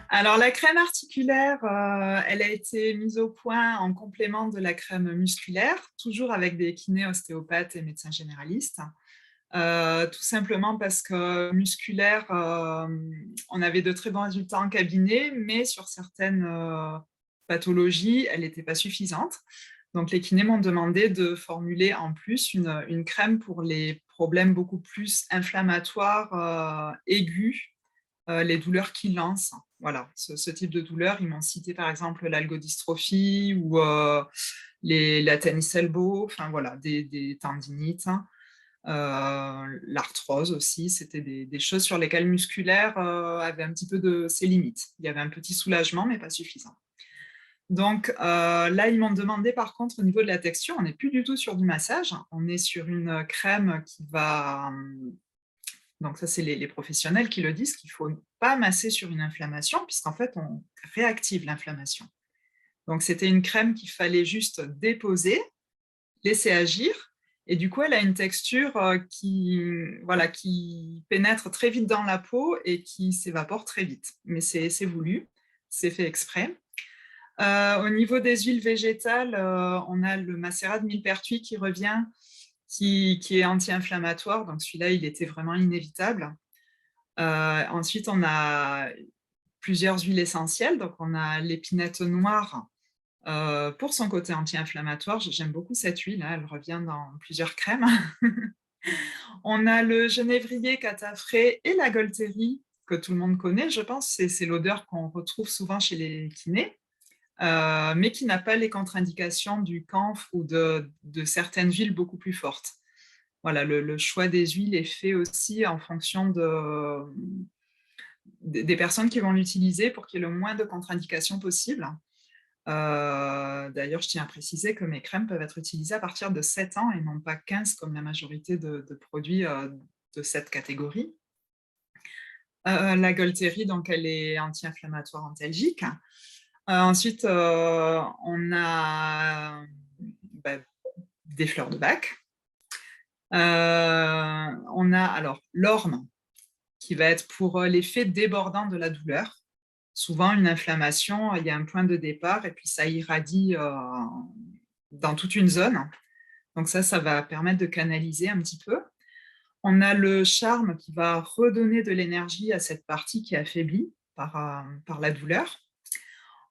Alors, la crème articulaire, elle a été mise au point en complément de la crème musculaire, toujours avec des kinés, ostéopathes et médecins généralistes. Tout simplement parce que musculaire, on avait de très bons résultats en cabinet, mais sur certaines pathologies, elle n'était pas suffisante. Donc, les kinés m'ont demandé de formuler en plus une crème pour les problèmes beaucoup plus inflammatoires, aigus, les douleurs qui lancent. Voilà, ce type de douleur, ils m'ont cité par exemple l'algodystrophie ou la tennis elbow, enfin voilà, des tendinites, hein. L'arthrose aussi, c'était des choses sur lesquelles musculaire avait un petit peu de ses limites. Il y avait un petit soulagement, mais pas suffisant. Donc là, ils m'ont demandé par contre au niveau de la texture, on n'est plus du tout sur du massage, on est sur une crème qui va donc ça, c'est les professionnels qui le disent, qu'il ne faut pas masser sur une inflammation, puisqu'en fait, on réactive l'inflammation. Donc c'était une crème qu'il fallait juste déposer, laisser agir, et du coup, elle a une texture voilà, qui pénètre très vite dans la peau et qui s'évapore très vite. Mais c'est voulu, c'est fait exprès. Au niveau des huiles végétales, on a le macérat de millepertuis qui revient, qui est anti-inflammatoire. Donc celui-là, il était vraiment inévitable. Ensuite, on a plusieurs huiles essentielles. Donc, on a l'épinette noire pour son côté anti-inflammatoire. J'aime beaucoup cette huile, hein, elle revient dans plusieurs crèmes. On a le genévrier catafré et la Golterie, que tout le monde connaît, je pense. C'est l'odeur qu'on retrouve souvent chez les kinés, mais qui n'a pas les contre-indications du camphre ou de certaines huiles beaucoup plus fortes. Voilà, le choix des huiles est fait aussi en fonction des personnes qui vont l'utiliser pour qu'il y ait le moins de contre-indications possible. D'ailleurs, je tiens à préciser que mes crèmes peuvent être utilisées à partir de 7 ans et non pas 15 comme la majorité de produits de cette catégorie. La Golterie, donc elle est anti-inflammatoire antalgique. Ensuite, on a bah, des fleurs de bac. On a alors l'orme, qui va être pour l'effet débordant de la douleur. Souvent, une inflammation, il y a un point de départ et puis ça irradie dans toute une zone. Donc ça va permettre de canaliser un petit peu. On a le charme qui va redonner de l'énergie à cette partie qui est affaiblie par la douleur.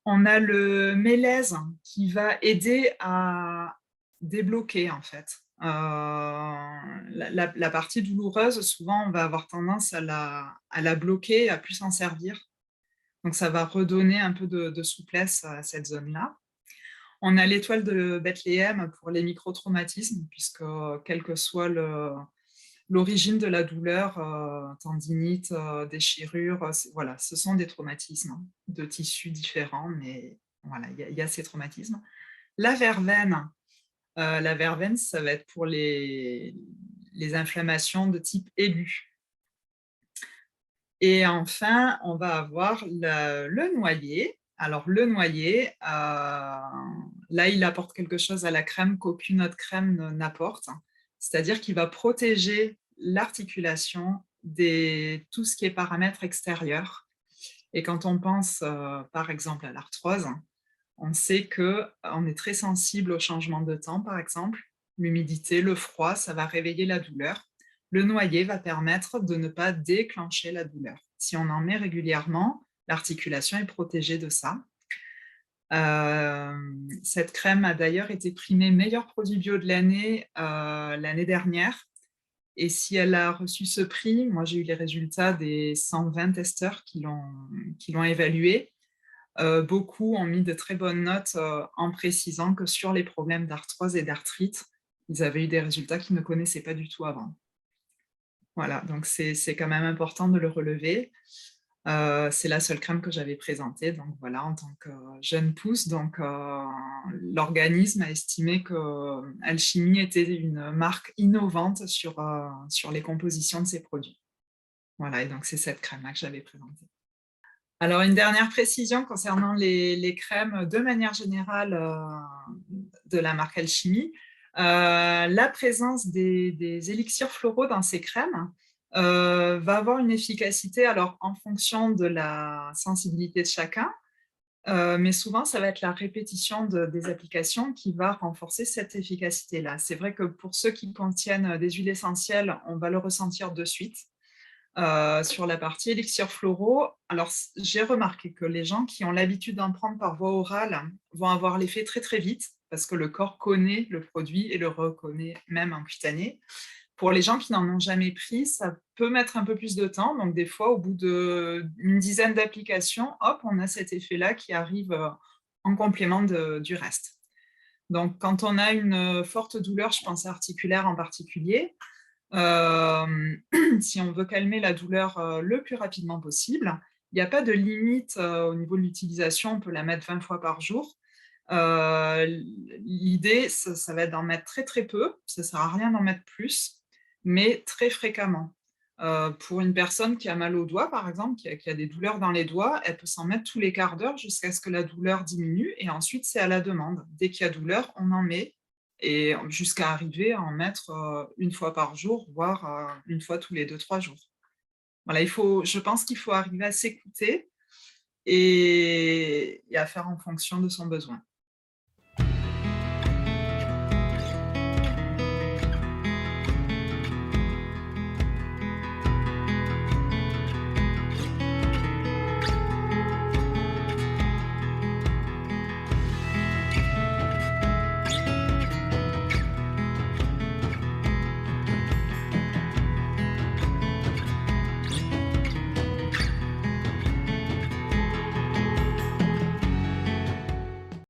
On a le mélèze qui va aider à débloquer en fait. La partie douloureuse, souvent, on va avoir tendance à la bloquer, à plus s'en servir. Donc, ça va redonner un peu de souplesse à cette zone-là. On a l'étoile de Bethléem pour les microtraumatismes, puisque quelle que soit l'origine de la douleur, tendinite, déchirure, voilà, ce sont des traumatismes de tissus différents, mais voilà, il y a ces traumatismes. La verveine, ça va être pour les inflammations de type aigu. Et enfin, on va avoir le noyer. Alors, le noyer, là, il apporte quelque chose à la crème qu'aucune autre crème n'apporte. C'est-à-dire qu'il va protéger l'articulation de tout ce qui est paramètres extérieurs. Et quand on pense, par exemple, à l'arthrose, on sait qu'on est très sensible au changement de temps, par exemple. L'humidité, le froid, ça va réveiller la douleur. Le noyer va permettre de ne pas déclencher la douleur. Si on en met régulièrement, l'articulation est protégée de ça. Cette crème a d'ailleurs été primée meilleur produit bio de l'année dernière. Et si elle a reçu ce prix, moi j'ai eu les résultats des 120 testeurs qui l'ont évaluée. Beaucoup ont mis de très bonnes notes en précisant que sur les problèmes d'arthrose et d'arthrite, ils avaient eu des résultats qu'ils ne connaissaient pas du tout avant. Voilà, donc c'est quand même important de le relever. C'est la seule crème que j'avais présentée, donc voilà, en tant que jeune pousse, donc l'organisme a estimé que Alchimie était une marque innovante sur les compositions de ses produits. Voilà, et donc c'est cette crème-là que j'avais présentée. Alors, une dernière précision concernant les crèmes de manière générale de la marque Alchimie. La présence des élixirs floraux dans ces crèmes va avoir une efficacité, alors en fonction de la sensibilité de chacun, mais souvent ça va être la répétition des applications qui va renforcer cette efficacité-là. C'est vrai que pour ceux qui contiennent des huiles essentielles, on va le ressentir de suite. Sur la partie élixirs floraux, alors j'ai remarqué que les gens qui ont l'habitude d'en prendre par voie orale vont avoir l'effet très très vite, parce que le corps connaît le produit et le reconnaît même en cutané. Pour les gens qui n'en ont jamais pris, ça peut mettre un peu plus de temps. Donc, des fois, au bout d'une dizaine d'applications, hop, on a cet effet-là qui arrive en complément du reste. Donc, quand on a une forte douleur, je pense articulaire en particulier, si on veut calmer la douleur le plus rapidement possible, il n'y a pas de limite au niveau de l'utilisation, on peut la mettre 20 fois par jour. L'idée, ça va être d'en mettre très très peu, ça ne sert à rien d'en mettre plus, mais très fréquemment. Pour une personne qui a mal aux doigts, par exemple, qui a des douleurs dans les doigts, elle peut s'en mettre tous les quarts d'heure jusqu'à ce que la douleur diminue, et ensuite c'est à la demande. Dès qu'il y a douleur, on en met, et jusqu'à arriver à en mettre une fois par jour, voire une fois tous les 2-3 jours. Voilà, je pense qu'il faut arriver à s'écouter et à faire en fonction de son besoin.